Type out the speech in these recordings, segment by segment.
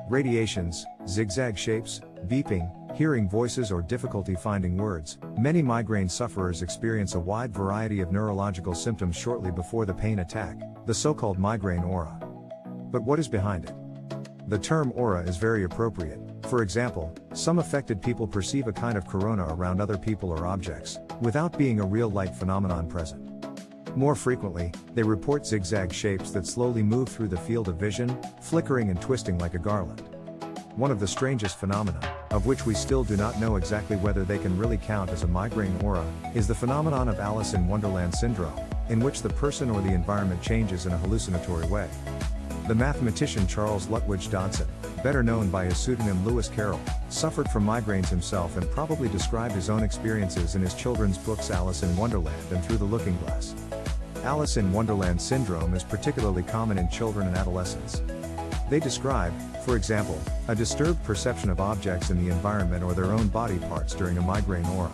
radiations, zigzag shapes, beeping, hearing voices or difficulty finding words. Many migraine sufferers experience a wide variety of neurological symptoms shortly before the pain attack, the so-called migraine aura. But what is behind it? The term aura is very appropriate. For example, some affected people perceive a kind of corona around other people or objects, without being a real light phenomenon present. More frequently, they report zigzag shapes that slowly move through the field of vision, flickering and twisting like a garland. One of the strangest phenomena, of which we still do not know exactly whether they can really count as a migraine aura, is the phenomenon of Alice in Wonderland syndrome, in which the person or the environment changes in a hallucinatory way. The mathematician Charles Lutwidge Dodson, better known by his pseudonym Lewis Carroll, suffered from migraines himself and probably described his own experiences in his children's books Alice in Wonderland and Through the Looking Glass. Alice in Wonderland syndrome is particularly common in children and adolescents. They describe, for example, a disturbed perception of objects in the environment or their own body parts during a migraine aura.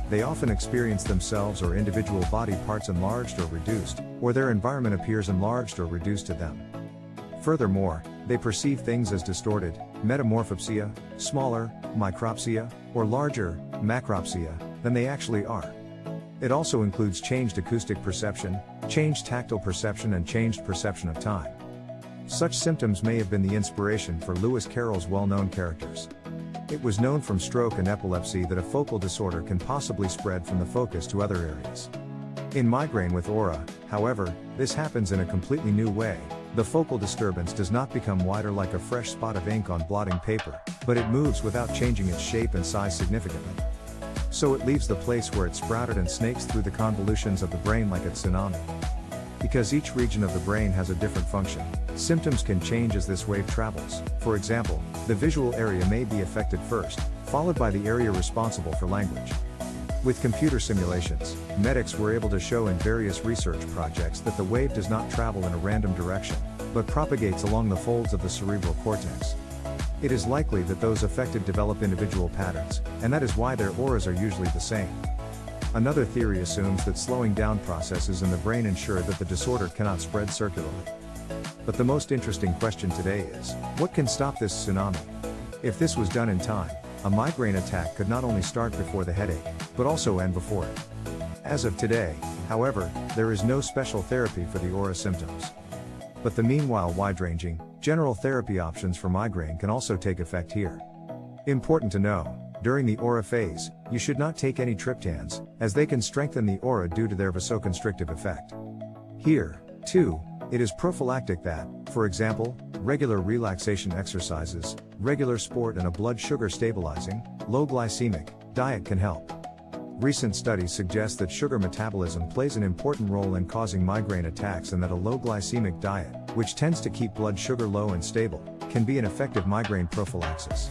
They often experience themselves or individual body parts enlarged or reduced, or their environment appears enlarged or reduced to them. Furthermore, they perceive things as distorted, metamorphopsia, smaller, micropsia, or larger, macropsia, than they actually are. It also includes changed acoustic perception, changed tactile perception and changed perception of time. Such symptoms may have been the inspiration for Lewis Carroll's well-known characters. It was known from stroke and epilepsy that a focal disorder can possibly spread from the focus to other areas. In migraine with aura, however, this happens in a completely new way. The focal disturbance does not become wider like a fresh spot of ink on blotting paper, but it moves without changing its shape and size significantly. So it leaves the place where it sprouted and snakes through the convolutions of the brain like a tsunami. Because each region of the brain has a different function, symptoms can change as this wave travels. For example, the visual area may be affected first, followed by the area responsible for language. With computer simulations, medics were able to show in various research projects that the wave does not travel in a random direction, but propagates along the folds of the cerebral cortex. It is likely that those affected develop individual patterns, and that is why their auras are usually the same. Another theory assumes that slowing down processes in the brain ensure that the disorder cannot spread circularly. But the most interesting question today is, what can stop this tsunami? If this was done in time, a migraine attack could not only start before the headache, but also end before it. As of today, however, there is no special therapy for the aura symptoms. But the meanwhile wide-ranging, general therapy options for migraine can also take effect here. Important to know, during the aura phase, you should not take any triptans, as they can strengthen the aura due to their vasoconstrictive effect. Here, too, it is prophylactic that, for example, regular relaxation exercises, regular sport and a blood sugar stabilizing, low glycemic diet can help. Recent studies suggest that sugar metabolism plays an important role in causing migraine attacks and that a low glycemic diet, which tends to keep blood sugar low and stable, can be an effective migraine prophylaxis.